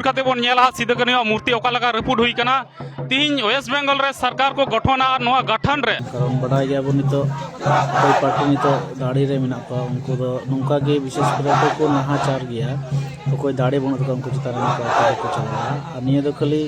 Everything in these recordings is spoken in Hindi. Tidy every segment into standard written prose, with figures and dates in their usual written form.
करते बन नेला सिदु कानु मूर्ति ओका लगा रपुड हुई कना तीन वेस्ट बंगाल रे सरकार को गठन और नोआ गठन रे कारण बड़ा गया बो नितो कोई पार्टी नितो दाड़ी रे मेना को उनको दो नोंका गे विशेष करे को नाहाचार गया तो कोई दाड़ी बन तो उनको चितार को चला और निये दो खाली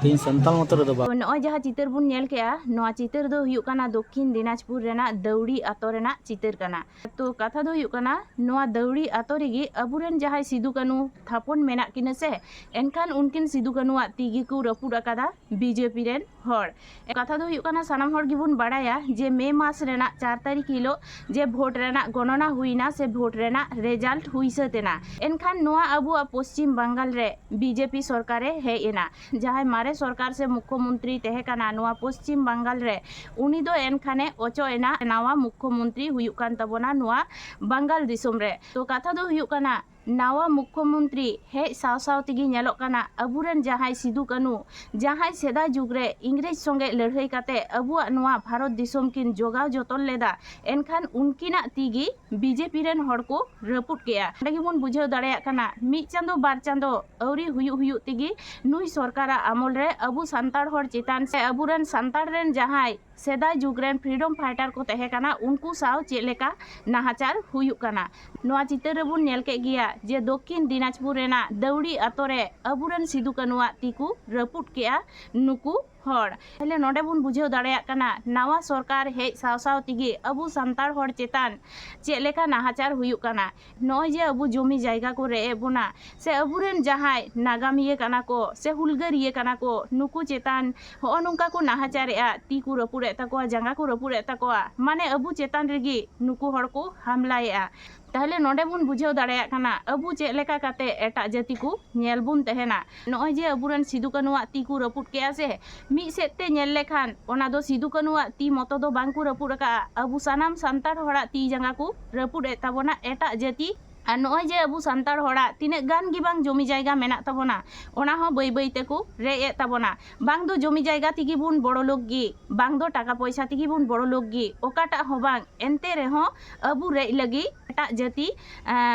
तीन संताल मत रे बा नॉय जहाँ चितर बुन नेल केया नोआ चितर दो हुयुक काना दक्षिण दिनाजपुर रेना दौड़ी आतो रेना चितर काना तो कथा दो हुयुक काना नोआ दौड़ी आतो रेगी अबुरेन जहाँ सिदु कानु थापन मेना किने से एनखान उनकिन सिदु कानुआ तीगी को रपुड अकादा बीजेपी रेन हर कथा दो हुयुक काना सानाम हर गिबुन बाडाया जे मे मास रेना 4 तारीख हिलो जे भोट रेना गणना हुईना से भोट रेना रिजल्ट हुई सतेना एनखान नोआ अबु पश्चिम बंगाल रे बीजेपी सरकारे हेना जहाँ मारे सरकार से मुख्यमंत्री तहे काना नोआ पश्चिम बंगाल रे उनी दो एनखाने ओचोएना नावा मुख्यमंत्री हुयुक कान तबोना नोआ बंगाल दिसोम रे तो कथा दो हुयुक काना नावा मुख्यमंत्री हे साव साव तिगी नेलोक काना अबुरेन जहाँ सिदु कानु जहाँ सेदा जुग रे इंग्रेज संगे लड़ाई काते अबुआ नोआ भारत दिसोम किन जोगाव जतन लेदा एनखान उनकिना तिगी बीजेपी रेन हड़ को रपुट केया अंडे बन बुझाव दाड़ेया काना मिद चांदो बार चांदो अवरी हुयु तिगी नुई सरकारा आमल रे अबु सांताड़ हड़ चेतान से अबुरेन सांताड़ रेन जहाँ सेदा जुग रेन फ्रीडम फाइटर को तहे काना उनको साव चेलेका नाहाचार हुयुक काना नोआ चितर रे बुन नेल के गिया जे दक्षिण दिनाजपुर रेना दौड़ी आतोरे अबुरेन सिदु कानुआ तीकु रपुट केया नुकु हड़ पहले नोडे बुन बुझाव दाड़ेया काना नावा सरकार हेज साव साव तिगी अबु सांताड़ हड़ चेतान चेलेका नाहाचार हुयुक काना नय जे अबु जमी जायगा को रे बोना से अबुरेन जहाय नागामिये काना को से हुलगारिये काना को नुकु चेतान हो नोंका को नाहाचारेआ ती को रपुड़े तकोआ जांगा को रपुड़े तकोआ माने अबु चेतान रेगी नुकु हड़ को हमलाएआ ताहले नोडे बुन बुझाव दाड़ेया काना अबु चेक लेका काते एटा जाति को नेल बुन तहेना नय जे अबुरेन सिदु कानुआ ती को रपुट केया से मी सेते नेल लेखान ओना दो सिदु कानुआ ती मतो दो बांग को रपुट का अबु सानाम सांताड़ हड़ा ती जांगा को रपुट ए ताबोना एटा जाति और नय जे अबु सांताड़ हड़ा तिने गान गी बांग जमी जायगा मेना ताबोना ओना हो बै बै तेको रे ए ताबोना बांग दो जमी जायगा तिगी बुन बड़ो लोग गी बांग दो टाका पैसा तिगी बुन बड़ो लोग गी ओकाटा हो बांग एनते रे हो अबु रे लगी एटा जाति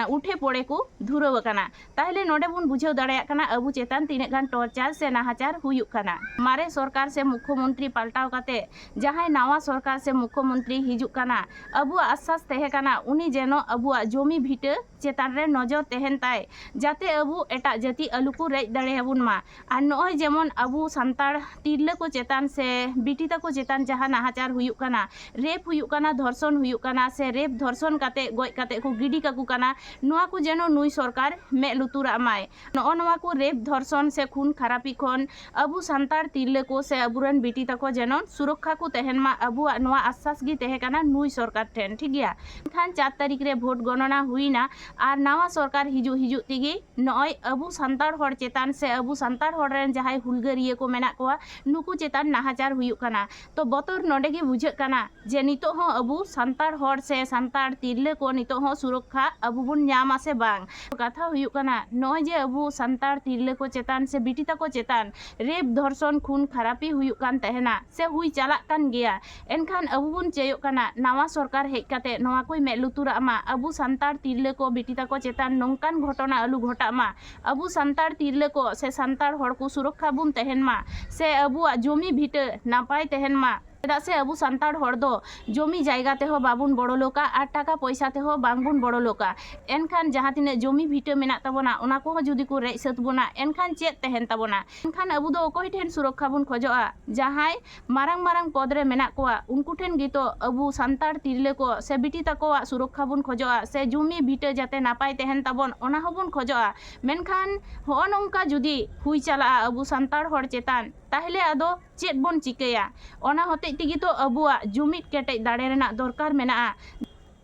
उठे पड़े को धुरव काना ताहले नोडे बुन बुझाव दाड़ेया काना अबु चेतान तिने गान टॉर्चर से नाहाचार हुयुक काना मारे सरकार से मुख्यमंत्री पाल्टाव काते जहां नावा सरकार से मुख्यमंत्री हिजुक काना अबु आश्वास तहे काना उनी जेनो अबु जमी भिटे चेतान रे नजर तहन ताय जाते अबु एटा जाति अलु को रेज दाड़ेयाबुन मा आर नय जेमन अबु सांताड़ तिरले को चेतान से बिटी तको चेतान जहां नाहाचार हुयुक काना रेप हुयुक काना धर्षण हुयुक काना से रेप धर्षण काते गoj काते को गिडी काकू काना नोआ को जेनो नुई सरकार मे लुतुरा माय नोआ को रेप धर्षण से खून खरापी खन अबु सांताड़ तिरले को से अबुरन बिटी तको जेनो सुरक्षा को तहन मा अबु नोआ आश्वास गी तहे काना नुई सरकार ठेन ठीक गया खान 4 तारीख रे भोट गणना हुईना और नावा सरकार हिजु तिगी नय अबु सांताड़ हड़ चेतान से अबु सांताड़ हड़ रेन जहां हुलगारिये को मेना कोआ नुकु चेतान नाहाचार हुयुक काना तो बतर नोडे गे बुझाग काना जे नितो हो अबु सांताड़ हड़ से सांताड़ तिरले को नितो हो सुरक्षा अबु बुन न्यामा से बांग कथा हुयुक काना नय जे अबु सांताड़ तिरले को चेतान से बिटी तको चेतान रेप धर्षण खून खरापी हुयुक कान तहेना से हुई चालाक कान गया एनखान अबु बुन चेयोक काना नावा सरकार हेज काते नोआ कोई मे लुतुरा मा अबु सांताड़ तिरले को बिटी तको चेतान नोंकान घटना अलु घटा मा अबु सांताड़ तिरले को से सांताड़ हड़ को सुरक्षा बुन तहन मा से अबु जमी भिटे नापाय तहन मा चेदा से अबु सांताड़ हड़ दो जमी जायगा ते हो बाबुन बड़ो लोका आर टाका पैसा ते हो बांगबुन बड़ो लोका एनखान जहां तिने जमी भिटे मेना ताबोना ओना को जुदी को रेज सत बोना एनखान चेत तहन ताबोना एनखान अबु दो अकोय ठेन सुरक्षा बुन खोजोआ जहां मारंग मारंग पद रे मेना कोआ उनको ठेन गितो अबु सांताड़ तिरले को से बिटी ताकोआ सुरक्षा बुन खोजोआ से जमी भिटे जाते नापाय तहन ताबोन ओना होबुन खोजोआ मेनखान हो नोंका जुदी हुई चला अबु सांताड़ हड़ चेतान ताहले आदो चेत बोन चिकया ओना होते तिगी तो अबुआ जुमिद केटे दाड़े रेना दरकार मेना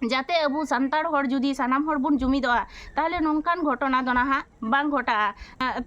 जाते अबु सांताड़ हड़ जुदी सानाम हड़ बुन जुमिदोआ ताहले नोंकान घटना दो नाहा बांग घटा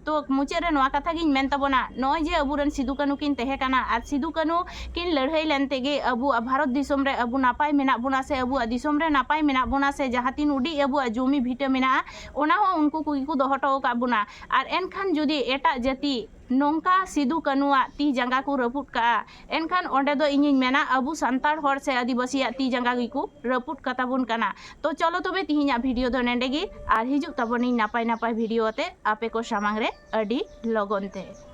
तो मुचे रे नोआ कथा गिन मेन ताबोना नय जे अबुरेन सिदु कानु किन तहे काना आर सिदु कानु किन लड़ाई लेन तेगे अबु भारत दिसोम रे अबु नापाय मेना बुना से अबु दिसोम रे नापाय मेना बुना से जहातिन उडी अबु जमी भिटे मेना ओना हो उनको कुई को दोहटो का बुना आर एनखान जुदी एटा जाति नोंका सिदू कानुआ ती जंगा को रपुट का एनखान ओंडे दो इᱧिᱧ मेना अबु सांतार हर से आदिवासी ती जंगा गिकु रपुट कताबुन काना। तो चलो तबे तिहिᱧा भिडियो दो नेंडेगी आर हिजुग ताबोनी नापाय नापाय भिडियो अते आपे को सामांग रे अडी लगन ते।